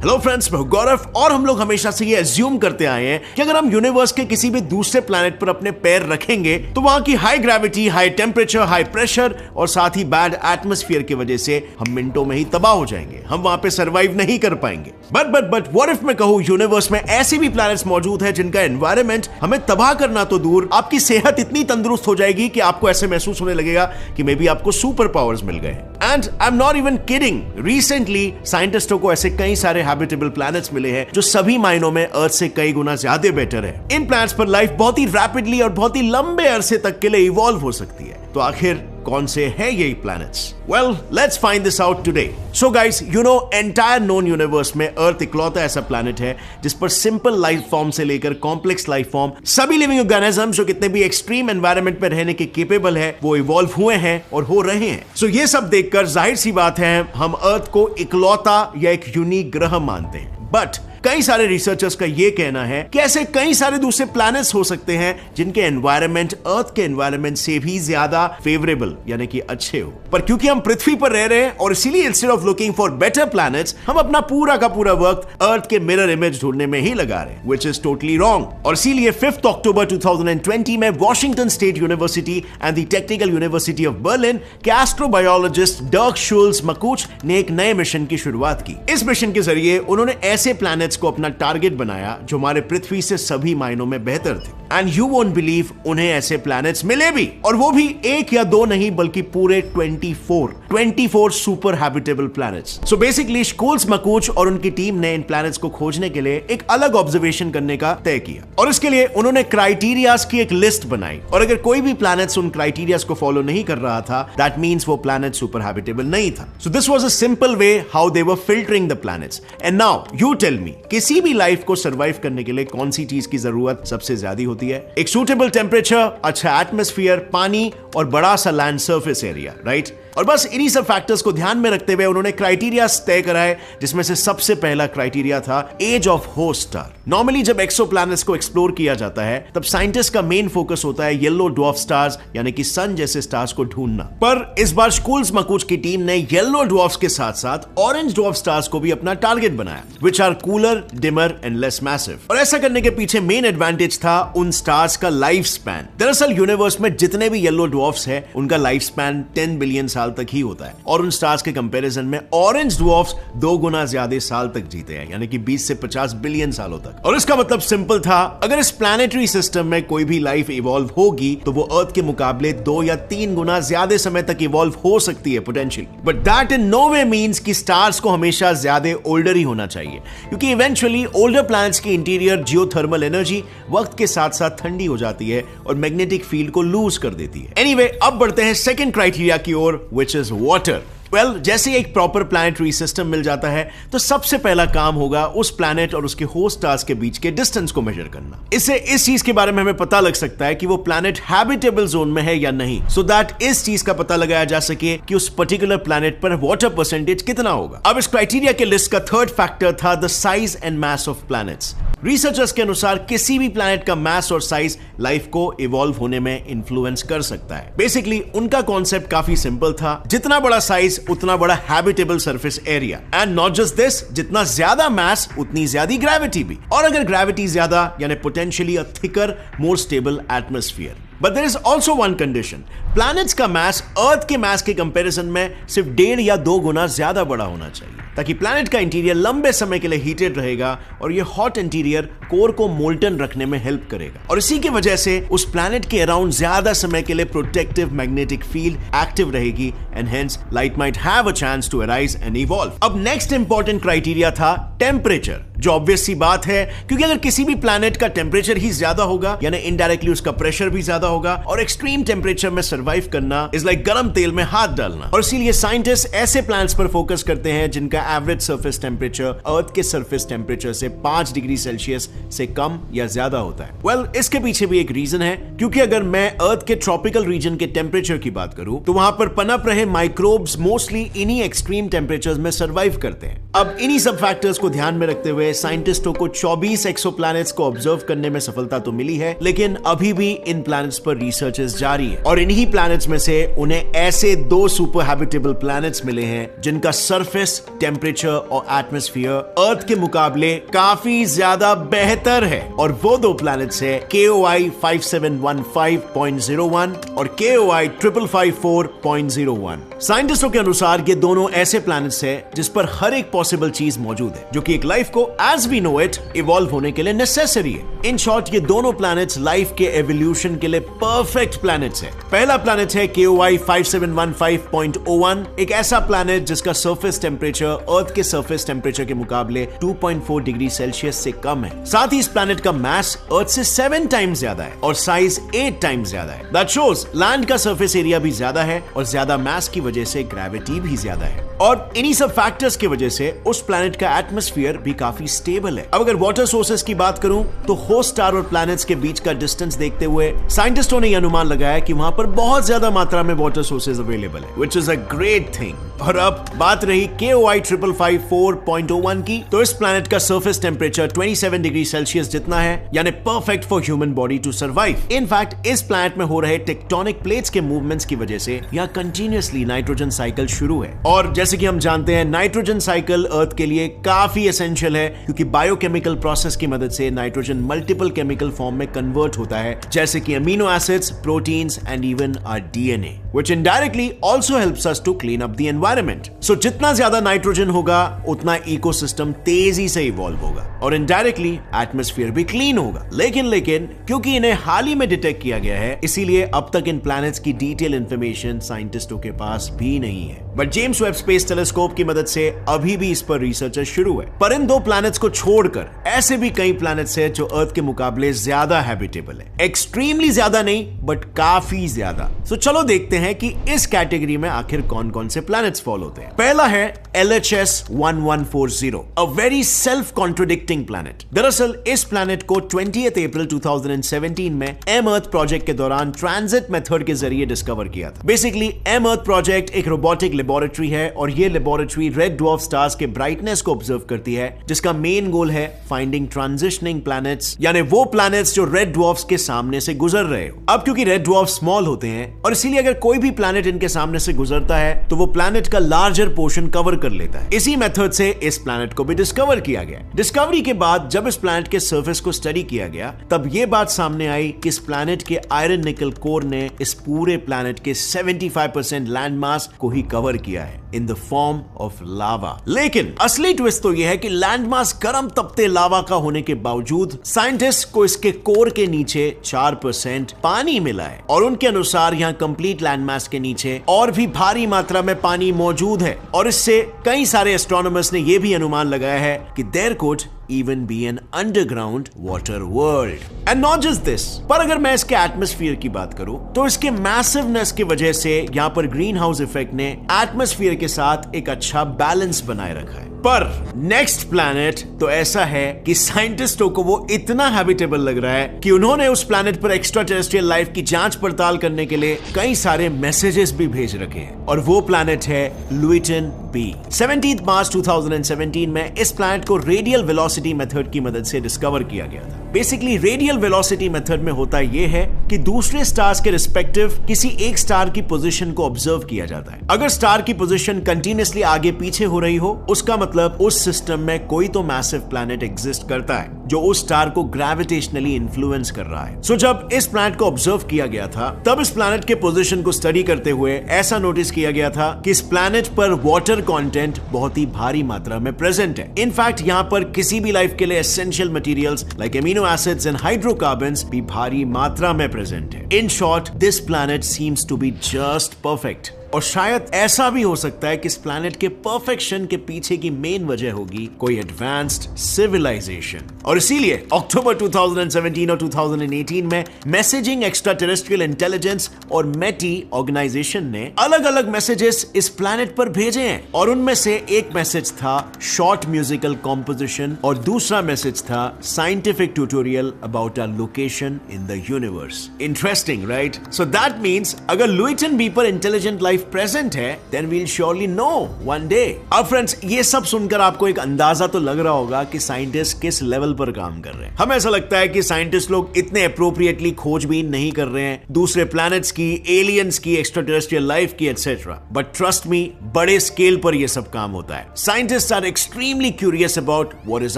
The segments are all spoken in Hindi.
हेलो फ्रेंड्स, मैं हूं गौरव और हम लोग हमेशा से ये एज्यूम करते आए हैं कि अगर हम यूनिवर्स के किसी भी दूसरे प्लैनेट पर अपने पैर रखेंगे तो वहां की high gravity, high temperature, high pressure और साथ ही बैड एटमॉस्फेयर की वजह से हम मिनटों में ही तबाह हो जाएंगे, हम वहां पे सर्वाइव नहीं कर पाएंगे। बट व्हाट इफ मैं कहूं यूनिवर्स में ऐसे भी प्लैनेट्स मौजूद है जिनका एनवायरनमेंट हमें तबाह करना तो दूर, आपकी सेहत इतनी तंदुरुस्त हो जाएगी कि आपको ऐसे महसूस होने लगेगा कि मे बी आपको सुपर पावर्स मिल गए। And I am not even kidding, recently साइंटिस्टों को ऐसे कई सारे हैबिटेबल प्लैनेट्स मिले हैं जो सभी मायनों में अर्थ से कई गुना ज्यादा बेटर है। इन प्लैनेट्स पर लाइफ बहुत ही रैपिडली और बहुत ही लंबे अरसे तक के लिए इवॉल्व हो सकती है। तो आखिर कौन से है ये planets? Well, let's find this out today. So guys, you know entire known universe में अर्थ इकलौता ऐसा प्लैनेट है जिस पर सिंपल लाइफ फॉर्म से लेकर कॉम्प्लेक्स लाइफ फॉर्म, सभी लिविंग ऑर्गेनिज्म जो कितने भी एक्सट्रीम एनवायरनमेंट में रहने के केपेबल है, वो इवॉल्व हुए हैं और हो रहे हैं। सो ये सब देखकर जाहिर सी बात है हम अर्थ को इकलौता या एक यूनिक ग्रह मानते हैं। बट कई सारे रिसर्चर्स का यह कहना है कि ऐसे कई सारे दूसरे प्लैनेट्स हो सकते हैं जिनके एनवायरनमेंट अर्थ के एनवायरनमेंट से भी ज्यादा फेवरेबल यानी कि अच्छे हो। पर क्योंकि हम पृथ्वी पर रह रहे हैं और इसीलिए instead of looking for better planets हम अपना पूरा का पूरा वक्त अर्थ के मिरर इमेज ढूंढने में ही लगा रहे हैं, व्हिच इज टोटली रॉन्ग। और इसीलिए 5 अक्टूबर 2020 में Washington state university and the technical university of Berlin के एस्ट्रोबायोलॉजिस्ट डर्क शुल्स मकूच ने एक नए मिशन की शुरुआत की। इस मिशन के जरिए उन्होंने ऐसे प्लैनेट्स को अपना टारगेट बनाया जो हमारे पृथ्वी से सभी मायनों में बेहतर थे। एंड यू वोंट बिलीव, उन्हें ऐसे प्लैनेट्स मिले भी, और वो भी एक या दो नहीं बल्कि पूरे 24 super habitable planets. So basically Schulze Makuch और उनकी टीम ने इन प्लैनेट्स को खोजने के लिए एक अलग ऑब्जर्वेशन करने का तय किया और इसके लिए उन्होंने क्राइटेरियाज की एक लिस्ट बनाई। और अगर कोई भी प्लैनेट्स उन क्राइटेरियाज को फॉलो नहीं कर रहा था, दैट मींस वो प्लैनेट सुपर हैबिटेबल नहीं था। So this was a simple way how they were filtering the planets. And now you tell me, किसी भी लाइफ को सरवाइव करने के लिए कौन सी चीज की जरूरत सबसे ज्यादा होती है? एक सूटेबल टेम्परेचर, अच्छा एटमॉस्फेयर, पानी और बड़ा सा लैंड सरफेस एरिया, राइट? और बस इन्हीं सब फैक्टर्स को ध्यान में रखते हुए उन्होंने क्राइटेरिया तय कराए, जिसमें से सबसे पहला क्राइटेरिया था age of host star. Normally जब एक्सोप्लैनेट्स को एक्सप्लोर किया जाता है तब साइंटिस्ट का मेन फोकस होता है येलो ड्वार्फ स्टार्स यानी कि सन जैसे स्टार्स को ढूंढना। पर इस बार शुल्स मकूच की टीम ने येलो ड्वार्फ्स के साथ साथ ऑरेंज ड्वार्फ स्टार्स को भी अपना टारगेट बनाया, which are cooler, dimmer and less massive. और ऐसा करने के पीछे मेन एडवांटेज था उन स्टार्स का लाइफ स्पैन। दरअसल यूनिवर्स में जितने भी येलो ड्वार्फ्स है उनका लाइफ स्पैन 10 बिलियन साल तक ही होता है, और उन स्टार्स के कंपैरिजन में ऑरेंज ड्वार्फ्स 2 गुना ज्यादा साल तक जीते हैं, यानी कि 20 से 50 बिलियन सालों तक। और इसका मतलब सिंपल था, अगर इस प्लैनेटरी सिस्टम में कोई भी लाइफ इवॉल्व होगी तो वो अर्थ के मुकाबले 2 या 3 गुना ज्यादा समय तक इवॉल्व हो सकती है potentially. But that in no way means कि स्टार्स को हमेशा ज्यादा ओल्डर ही होना चाहिए, क्योंकि इवेंचुअली ओल्डर प्लैनेट्स की इंटीरियर जियोथर्मल एनर्जी वक्त के साथ साथ ठंडी हो जाती है और मैग्नेटिक फील्ड को लूज कर देती है। एनीवे, अब बढ़ते हैं सेकंड क्राइटेरिया की ओर, व्हिच इज वाटर। वेल, जैसे एक प्रॉपर प्लैनेटरी सिस्टम मिल जाता है तो सबसे पहला काम होगा उस प्लैनेट और उसके होस्ट स्टार्स के बीच के डिस्टेंस को मेजर करना। इससे इस चीज के बारे में हमें पता लग सकता है कि वो प्लैनेट हैबिटेबल जोन में है या नहीं, सो दैट इस चीज का पता लगाया जा सके कि उस पर्टिकुलर प्लैनेट पर वाटर परसेंटेज कितना होगा। अब इस क्राइटेरिया के लिस्ट का थर्ड फैक्टर था the size and mass of planets. Researchers के अनुसार किसी भी प्लैनेट का मास और साइज लाइफ को इवॉल्व होने में इन्फ्लुएंस कर सकता है। बेसिकली उनका कॉन्सेप्ट काफी सिंपल था, जितना बड़ा साइज उतना बड़ा habitable surface area, and not just this, जितना ज्यादा मास उतनी ज्यादा ग्रेविटी भी, और अगर ग्रेविटी ज्यादा यानी potentially a thicker more stable atmosphere. But there is also one condition, planets का मास अर्थ के मास के कंपैरिजन में सिर्फ 1.5 या 2 गुना ज्यादा बड़ा होना चाहिए, ताकि प्लैनेट का इंटीरियर लंबे समय के लिए हीटेड रहेगा और ये हॉट इंटीरियर कोर को मोल्टन रखने में हेल्प करेगा। और इसी की वजह से उस प्लैनेट के अराउंड ज्यादा समय के लिए प्रोटेक्टिव मैग्नेटिक फील्ड एक्टिव रहेगी, and hence life might have a chance to arise and evolve. अब नेक्स्ट इंपॉर्टेंट क्राइटेरिया था टेम्परेचर, जो ऑब्वियस सी बात है, क्योंकि अगर किसी भी प्लैनेट का टेम्परेचर ही ज्यादा होगा यानी इनडायरेक्टली उसका प्रेशर भी ज्यादा होगा, और एक्सट्रीम टेम्परेचर में सर्वाइव करना इज लाइक गर्म तेल में हाथ डालना। और इसीलिए साइंटिस्ट ऐसे प्लैनेट्स पर फोकस करते हैं जिनका एवरेज सरफेस टेम्परेचर अर्थ के सरफेस टेम्परेचर से 5 डिग्री सेल्सियस से कम या ज्यादा होता है। वेल, इसके पीछे भी एक रीजन है, क्योंकि अगर मैं अर्थ के ट्रॉपिकल रीजन के टेम्परेचर की बात करूं तो वहां पर पनप रहे माइक्रोब्स मोस्टली इन्हीं एक्सट्रीम टेम्परेचर्स में सर्वाइव करते हैं। अब इन्हीं सब फैक्टर्स को ध्यान में रखते हुए साइंटिस्टों को 24 एक्सोप्लैनेट्स को ऑब्जर्व करने में सफलता तो मिली है, लेकिन अभी भी इन प्लैनेट्स पर रिसर्चेस जारी है और इन्हीं प्लैनेट्स में से उन्हें ऐसे 2 सुपर हैबिटेबल प्लैनेट्स मिले हैं जिनका सरफेस, टेम्परेचर और एटमॉस्फेयर अर्थ के मुकाबले काफी ज्यादा बेहतर है। और वो 2 प्लैनेट्स है KOI 5715.01 और KOI 5554.01। साइंटिस्टों के अनुसार ये दोनों ऐसे प्लैनेट्स हैं जिस पर हर एक पॉसिबल चीज मौजूद है जो कि एक लाइफ को as we know it evolve होने के लिए नेसेसरी है। इन शॉर्ट ये दोनों प्लैनेट्स लाइफ के एवोल्यूशन के लिए परफेक्ट प्लैनेट्स है। पहला प्लैनेट है KOI 5715.01, एक ऐसा प्लैनेट जिसका सरफेस टेम्परेचर अर्थ के सरफेस टेम्परेचर के मुकाबले 2.4 डिग्री सेल्सियस से कम है। साथ ही इस प्लैनेट का मास अर्थ से 7 टाइम्स ज्यादा है और साइज 8 टाइम्स ज्यादा है। दैट शोज लैंड का सरफेस एरिया भी ज्यादा है और ज्यादा मास की वजह से ग्रेविटी भी ज्यादा है और इन्हीं सब फैक्टर्स की वजह से उस प्लैनेट का एटमॉस्फेयर भी काफी स्टेबल है। अब अगर वाटर सोर्सेस की बात करूं तो होस्ट स्टार और प्लैनेट्स के बीच का डिस्टेंस देखते हुए साइंटिस्टों ने यह अनुमान लगाया कि वहां पर बहुत ज्यादा मात्रा में वाटर सोर्सेज अवेलेबल है, which is a great thing. और अब बात रही KOI 5554.01 की, तो इस प्लैनेट का सरफेस टेम्परेचर 27 डिग्री सेल्सियस जितना है, यानी perfect for human body to survive. In fact इस प्लैनेट में हो रहे टेक्टोनिक प्लेट्स के मूवमेंट्स की वजह से यहाँ कंटिन्यूअसली नाइट्रोजन साइकिल शुरू है और जैसे कि हम जानते हैं नाइट्रोजन साइकिल अर्थ के लिए काफी एसेंशियल है क्योंकि बायोकेमिकल प्रोसेस की मदद से नाइट्रोजन मल्टीपल केमिकल फॉर्म में कन्वर्ट होता है, जैसे कि amino acids, proteins and even our DNA, which indirectly also helps us to clean up the environment. So जितना ज्यादा नाइट्रोजन होगा उतना इकोसिस्टम तेजी से इवॉल्व होगा और इनडायरेक्टली एटमॉस्फेयर भी क्लीन होगा। लेकिन क्योंकि इन्हें हाल ही में डिटेक्ट किया गया है, इसीलिए अब तक इन प्लैनेट्स की डिटेल इंफॉर्मेशन साइंटिस्टों के पास भी नहीं है। But James Webb space telescope की मदद से अभी भी इस पर रिसर्च शुरू है। पर इन 2 प्लैनेट्स को छोड़कर ऐसे भी कई प्लैनेट्स हैं जो अर्थ के मुकाबले ज्यादा हैबिटेबल है। एक्सट्रीमली ज्यादा नहीं बट काफी ज्यादा। सो चलो देखते हैं कि इस कैटेगरी में आखिर कौन कौन से प्लैनेट्स फॉल होते हैं। पहला है LHS 1140, a very self contradicting planet. दरअसल इस प्लैनेट को 20 अप्रैल 2017 में एम अर्थ प्रोजेक्ट के दौरान ट्रांजिट मेथड के जरिए डिस्कवर किया था। बेसिकली एम अर्थ प्रोजेक्ट एक रोबोटिक लेबोरेटरी है और ये लेबोरेटरी रेड ड्वार्फ स्टार्स के ब्राइटनेस को ऑब्जर्व करती है, जिसका मेन गोल है फाइंडिंग ट्रांजिशनिंग प्लैनेट्स, यानी वो प्लैनेट्स जो रेड ड्वार्फ्स के सामने से गुजर रहे हो। अब क्योंकि रेड ड्वार्फ स्मॉल होते हैं और इसीलिए अगर कोई भी प्लैनेट इनके सामने से गुजरता है तो वो प्लैनेट का लार्जर पोर्शन कवर कर लेता है। इसी मेथड से इस प्लैनेट को भी डिस्कवर किया गया। डिस्कवरी के बाद जब इस प्लैनेट के सरफेस को स्टडी किया गया तब यह बात सामने आई कि इस प्लैनेट के आयरन निकल कोर ने इस पूरे प्लैनेट के 75% लैंड मास को ही कवर किया है in the form of lava. लेकिन असली ट्विस्ट तो यह है कि लैंड मास गर्म तपते लावा का होने के बावजूद साइंटिस्ट को इसके कोर के नीचे 4% पानी मिला है और उनके अनुसार यहाँ कंप्लीट लैंड मास के नीचे और भी भारी मात्रा में पानी मौजूद है और इससे कई सारे एस्ट्रोनॉमर्स ने यह भी अनुमान लगाया है कि there could even be an underground water world. And not just this, पर अगर मैं इसके एटमॉस्फेयर की बात करूं तो इसके मैसिवनेस की वजह से यहां पर ग्रीन हाउस इफेक्ट ने एटमॉस्फेयर के साथ एक अच्छा बैलेंस बनाए रखा है। पर नेक्स्ट प्लैनेट तो ऐसा है कि साइंटिस्टों को वो इतना हैबिटेबल लग रहा है कि उन्होंने उस प्लैनेट पर एक्स्ट्रा टेरेस्ट्रियल लाइफ की जांच पड़ताल करने के लिए कई सारे मैसेजेस भी भेज रखे हैं और वो प्लैनेट है लुइटन बी। 17 मार्च 2017 में इस प्लैनेट को रेडियल वेलोसिटी मेथड की मदद से डिस्कवर किया गया था। बेसिकली रेडियल वेलोसिटी मेथड में होता यह है कि दूसरे स्टार्स के रिस्पेक्टिव किसी एक स्टार की पोजीशन को ऑब्जर्व किया जाता है। अगर स्टार की पोजीशन कंटिन्यूअसली आगे पीछे हो रही हो उसका मतलब उस सिस्टम में कोई तो मैसिव प्लैनेट एग्जिस्ट करता है जो उस स्टार को ग्रेविटेशनली इन्फ्लुएंस कर रहा है। सो जब इस प्लैनेट को ऑब्जर्व किया गया था तब इस प्लैनेट के पोजीशन को स्टडी करते हुए ऐसा नोटिस किया गया था कि इस प्लैनेट पर वाटर कंटेंट बहुत ही भारी मात्रा में प्रेजेंट है। इनफैक्ट यहाँ पर किसी भी लाइफ के लिए essential materials like amino acids and hydrocarbons भी भारी मात्रा में प्रेजेंट है। In short this planet seems to be just perfect. और शायद ऐसा भी हो सकता है कि इस प्लैनेट के परफेक्शन के पीछे की मेन वजह होगी कोई एडवांस्ड सिविलाइजेशन। और इसीलिए अक्टूबर 2017 और 2018 में मैसेजिंग एक्स्ट्रा टेरेस्ट्रियल इंटेलिजेंस और मेटी ऑर्गेनाइजेशन ने अलग अलग मैसेजेस इस प्लैनेट पर भेजे हैं और उनमें से एक मैसेज था शॉर्ट म्यूजिकल कॉम्पोजिशन और दूसरा मैसेज था scientific tutorial about a location in the universe. Interesting right? So that means अगर लुइटन बी पर इंटेलिजेंट लाइफ लाइफ प्रेजेंट है, then we'll surely know one day. अब फ्रेंड्स, ये सब सुनकर आपको एक अंदाजा तो लग रहा होगा कि साइंटिस्ट किस लेवल पर काम कर रहे हैं। हमें ऐसा लगता है कि साइंटिस्ट लोग इतने अप्रोप्रिएटली खोजबीन नहीं कर रहे हैं दूसरे प्लैनेट्स की, एलियंस की, एक्स्ट्राटेरेस्ट्रियल लाइफ की, एटसेट्रा। बट ट्रस्ट मी, बड़े स्केल पर यह सब काम होता है। Scientists are extremely curious about what is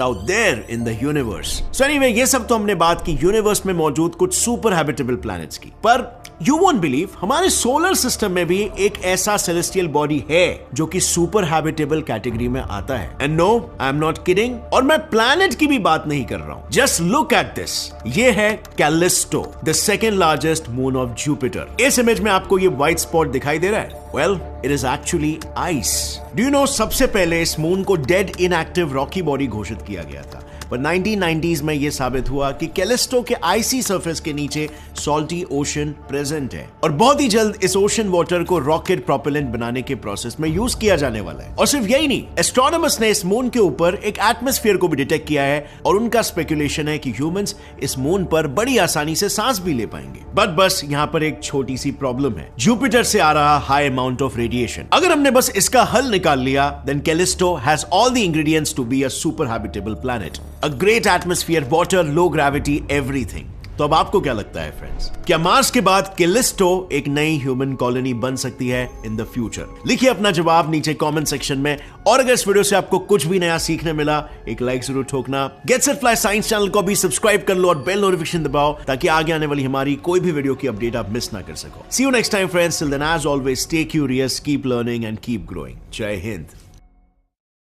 out there in the universe. So anyway, ये सब तो हमने बात की यूनिवर्स में मौजूद कुछ सुपर हैबिटेबल प्लैनेट्स की, पर यू वोंट बिलीव, हमारे सोलर सिस्टम में भी एक ऐसा सेलेस्टियल बॉडी है जो कि सुपर हैबिटेबल कैटेगरी में आता है। And no, I am not kidding, और मैं प्लैनेट की भी बात नहीं कर रहा हूं। Just look at this. ये है Callisto, the second largest moon of Jupiter. इस इमेज में आपको ये व्हाइट स्पॉट दिखाई दे रहा है? Well, it is actually ice. Do you know, सबसे पहले इस मून को डेड इनएक्टिव रॉकी बॉडी घोषित किया गया था, पर 1990s में यह साबित हुआ कि कैलिस्टो के आइसी सरफेस के नीचे सॉल्टी ओशन प्रेजेंट है, और बहुत ही जल्द इस ओशन वाटर को रॉकेट प्रोपेलेंट बनाने के प्रोसेस में यूज किया जाने वाला है। और सिर्फ यही नहीं, एस्ट्रोनॉमर्स ने इस मून के ऊपर एक एटमॉस्फेयर को भी डिटेक्ट किया है, और उनका स्पेकुलेशन है कि ह्यूमंस इस मून पर बड़ी आसानी से सांस भी ले पाएंगे। बट बस यहां पर एक छोटी सी प्रॉब्लम है, जुपिटर से आ रहा हाई अमाउंट ऑफ रेडिएशन। अगर हमने बस इसका हल निकाल लिया, then Callisto has all the ingredients to be a super habitable planet, a great atmosphere, water, low gravity, everything। तो अब आपको क्या लगता है फ्रेंड्स, क्या मार्स के बाद कैलिस्टो एक नई ह्यूमन कॉलोनी बन सकती है इन द फ्यूचर? लिखिए अपना जवाब नीचे कमेंट सेक्शन में, और अगर इस वीडियो से आपको कुछ भी नया सीखने मिला, एक लाइक जरूर ठोकना। Get set fly science channel को भी सब्सक्राइब कर लो और बेल नोटिफिकेशन दबाओ, ताकि आगे आने वाली हमारी कोई भी वीडियो की अपडेट आप मिस ना कर सको। See you next time friends, till then as always stay curious, keep learning and keep growing. जय हिंद।